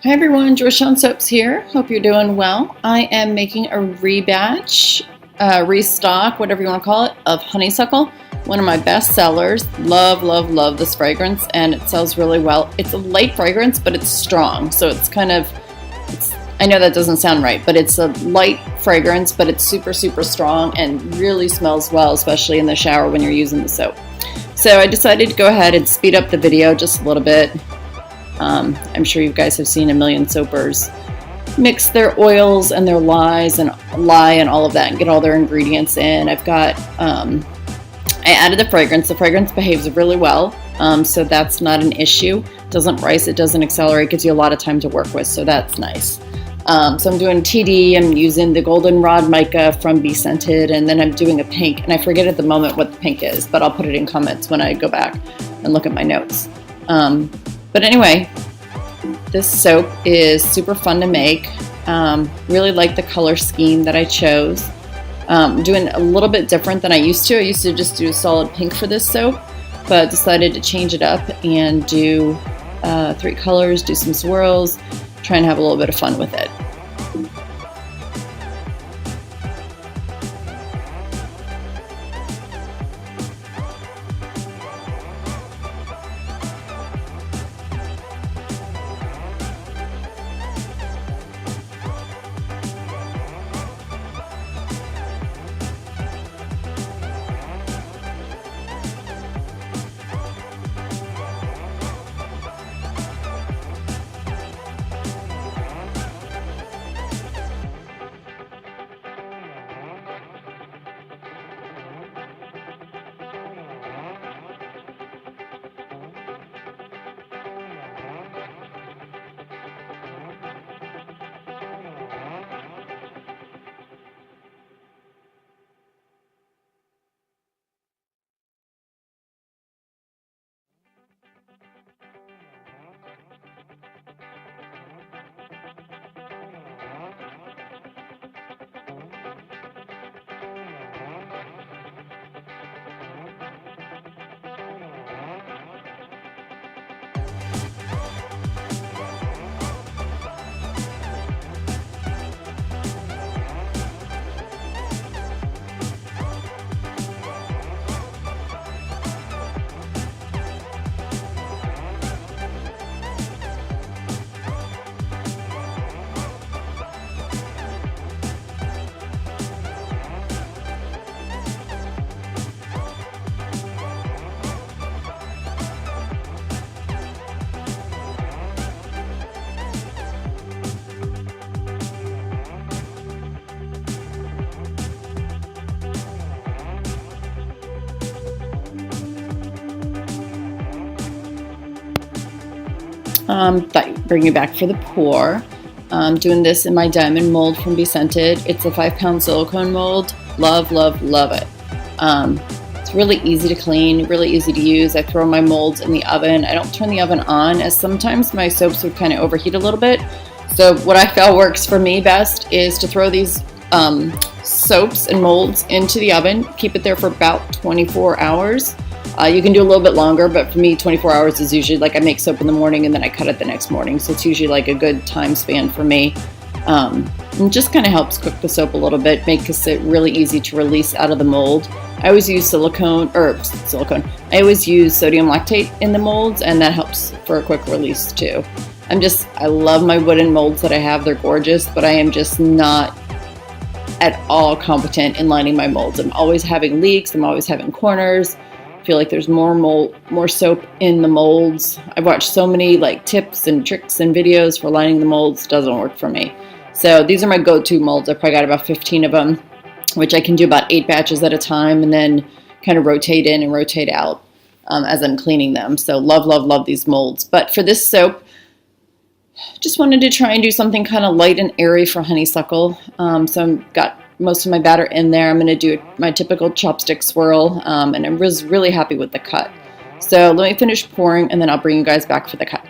Hi everyone, Georgetown Soaps here. Hope you're doing well. I am making a rebatch, restock, whatever you want to call it, of Honeysuckle. One of my best sellers. Love, love, love this fragrance, and it sells really well. It's a light fragrance, but it's strong. So it's kind of, I know that doesn't sound right, but it's a light fragrance, but it's super, super strong and really smells well, especially in the shower when you're using the soap. So I decided to go ahead and speed up the video just a little bit. I'm sure you guys have seen a million soapers mix their oils and their lye and all of that and get all their ingredients in. I've got, I added the fragrance. The fragrance behaves really well, so that's not an issue. It doesn't rise, it doesn't accelerate, gives you a lot of time to work with, so that's nice. So I'm doing TD, I'm using the goldenrod mica from BeScented, and then I'm doing a pink, and I forget at the moment what the pink is, but I'll put it in comments when I go back and look at my notes. But anyway, this soap is super fun to make. Really like the color scheme that I chose. Doing a little bit different than I used to. I used to just do a solid pink for this soap, but decided to change it up and do 3 colors, do some swirls, try and have a little bit of fun with it. Bring you back for the pour. Doing this in my diamond mold from BeScented. It's a 5-pound silicone mold. Love, love, love it. It's really easy to clean, really easy to use. I throw my molds in the oven. I don't turn the oven on, as sometimes my soaps would kind of overheat a little bit. So what I found works for me best is to throw these soaps and molds into the oven, keep it there for about 24 hours. You can do a little bit longer, but for me, 24 hours is usually, like, I make soap in the morning and then I cut it the next morning. So it's usually like a good time span for me. And just kind of helps cook the soap a little bit, makes it really easy to release out of the mold. I always use I always use sodium lactate in the molds, and that helps for a quick release too. I love my wooden molds that I have. They're gorgeous, but I am just not at all competent in lining my molds. I'm always having leaks. I'm always having corners. I feel like there's more soap in the molds. I've watched so many like tips and tricks and videos for lining the molds. Doesn't work for me. So these are my go-to molds. I probably got about 15 of them, which I can do about 8 batches at a time and then kind of rotate in and rotate out as I'm cleaning them. So love, love, love these molds. But for this soap, just wanted to try and do something kind of light and airy for Honeysuckle. So I've got most of my batter in there. I'm going to do my typical chopstick swirl, and I was really happy with the cut. So let me finish pouring, and then I'll bring you guys back for the cut.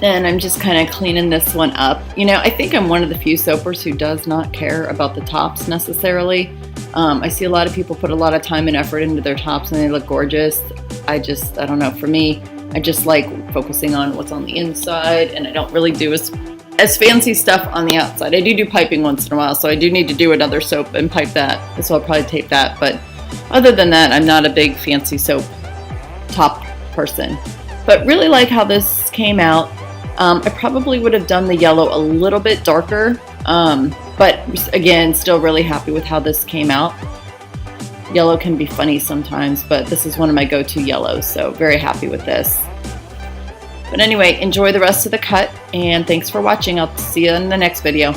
And I'm just kind of cleaning this one up. You know, I think I'm one of the few soapers who does not care about the tops necessarily. I see a lot of people put a lot of time and effort into their tops and they look gorgeous. I don't know, for me, I just like focusing on what's on the inside, and I don't really do as fancy stuff on the outside. I do piping once in a while, so I do need to do another soap and pipe that. So I'll probably tape that, but other than that, I'm not a big fancy soap top person. But really like how this came out. I probably would have done the yellow a little bit darker, but again, still really happy with how this came out. Yellow can be funny sometimes, but this is one of my go-to yellows, so very happy with this. But anyway, enjoy the rest of the cut, and thanks for watching. I'll see you in the next video.